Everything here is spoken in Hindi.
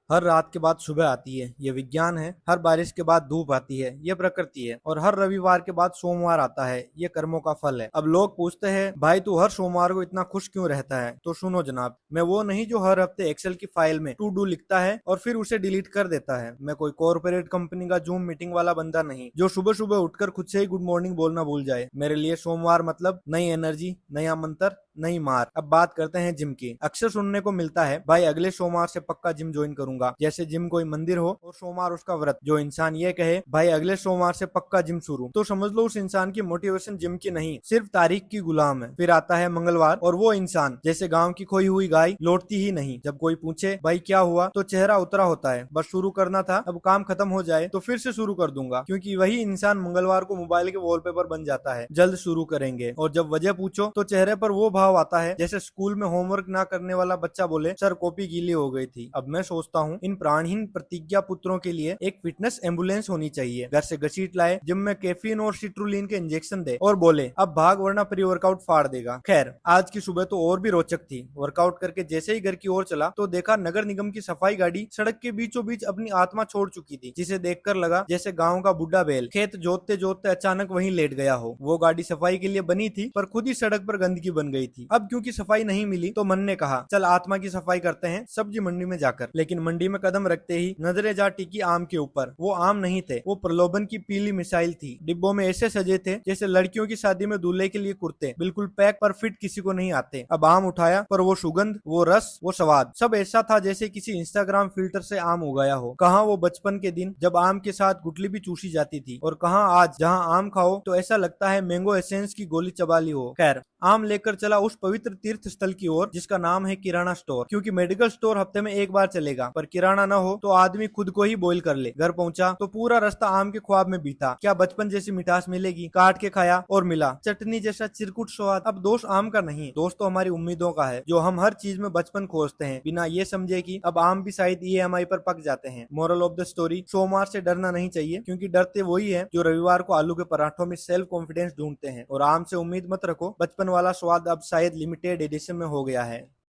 हर रात के बाद सुबह आती है, ये विज्ञान है। हर बारिश के बाद धूप आती है, ये प्रकृति है। और हर रविवार के बाद सोमवार आता है, ये कर्मों का फल है। अब लोग पूछते हैं, भाई तू हर सोमवार को इतना खुश क्यों रहता है? तो सुनो जनाब, मैं वो नहीं जो हर हफ्ते एक्सेल की फाइल में टू डू लिखता है और फिर उसे डिलीट कर देता है। मैं कोई कॉर्पोरेट कंपनी का जूम मीटिंग वाला बंदा नहीं जो सुबह सुबह उठकर खुद से ही गुड मॉर्निंग बोलना भूल जाए। मेरे लिए सोमवार मतलब नई एनर्जी, नया मंत्र, नई मार। अब बात करते हैं जिम की। अक्सर सुनने को मिलता है, भाई अगले सोमवार से पक्का जिम ज्वाइन करूंगा, जैसे जिम कोई मंदिर हो और सोमवार उसका व्रत। जो इंसान ये कहे, भाई अगले सोमवार से पक्का जिम शुरू, तो समझ लो उस इंसान की मोटिवेशन जिम की नहीं, सिर्फ तारीख की गुलाम है। फिर आता है मंगलवार और वो इंसान जैसे गांव की खोई हुई गाय लौटती ही नहीं। जब कोई पूछे भाई क्या हुआ, तो चेहरा उतरा होता है, बस शुरू करना था, अब काम खत्म हो जाए तो फिर से शुरू कर दूंगा। क्योंकि वही इंसान मंगलवार को मोबाइल के वॉलपेपर बन जाता है, जल्द शुरू करेंगे। और जब वजह पूछो तो चेहरे पर वो भाव आता है जैसे स्कूल में होमवर्क ना करने वाला बच्चा बोले, सर कॉपी गीली हो गई थी। अब मैं सोचता हूँ इन प्राणहीन प्रतिज्ञा पुत्रों के लिए एक फिटनेस एम्बुलेंस होनी चाहिए। घर से घसीट लाए, जिम में कैफीन और सिट्रुलिन के इंजेक्शन दे और बोले अब भाग वरना प्री वर्कआउट फाड़ देगा। खैर, आज की सुबह तो और भी रोचक थी। वर्कआउट करके जैसे ही घर की ओर चला तो देखा नगर निगम की सफाई गाड़ी सड़क के बीचों बीच अपनी आत्मा छोड़ चुकी थी, जिसे देखकर लगा जैसे गाँव का बुढ़ा बैल खेत जोतते जोतते अचानक वहीं लेट गया हो। वो गाड़ी सफाई के लिए बनी थी पर खुद ही सड़क पर गंदगी बन गई थी। अब क्योंकि सफाई नहीं मिली तो मन ने कहा चल आत्मा की सफाई करते हैं सब्जी मंडी में जाकर। लेकिन मंडी में कदम रखते ही नजरें जा टिकी आम के ऊपर। वो आम नहीं थे, वो प्रलोभन की पीली मिसाइल थी। डिब्बों में ऐसे सजे थे जैसे लड़कियों की शादी में दूल्हे के लिए कुर्ते, बिल्कुल पैक पर फिट, किसी को नहीं आते। अब आम उठाया पर वो सुगंध, वो रस, वो स्वाद सब ऐसा था जैसे किसी इंस्टाग्राम फिल्टर से आम उगाया हो। कहाँ वो बचपन के दिन जब आम के साथ गुठली भी चूसी जाती थी, और कहाँ आज जहाँ आम खाओ तो ऐसा लगता है मैंगो एसेंस की गोली चबा ली हो। खैर, आम लेकर चला उस पवित्र तीर्थ स्थल की ओर जिसका नाम है किराना स्टोर। क्योंकि मेडिकल स्टोर हफ्ते में एक बार चलेगा, पर किराना न हो तो आदमी खुद को ही बॉईल कर ले। घर पहुंचा तो पूरा रास्ता आम के ख्वाब में बीता। क्या बचपन जैसी मिठास मिलेगी? काट के खाया और मिला चटनी जैसा चिरकुट स्वाद। अब दोस्त आम का नहीं, दोस्त तो हमारी उम्मीदों का है, जो हम हर चीज में बचपन खोजते हैं बिना ये समझे कि अब आम भी शायद ईएमआई पर पक जाते हैं। मोरल ऑफ द स्टोरी, सोमवार से डरना नहीं चाहिए, क्योंकि डरते वही है जो रविवार को आलू के पराठों में सेल्फ कॉन्फिडेंस ढूंढते हैं। और आम से उम्मीद मत रखो, बचपन वाला स्वाद अब शायद लिमिटेड एडिशन में हो गया है।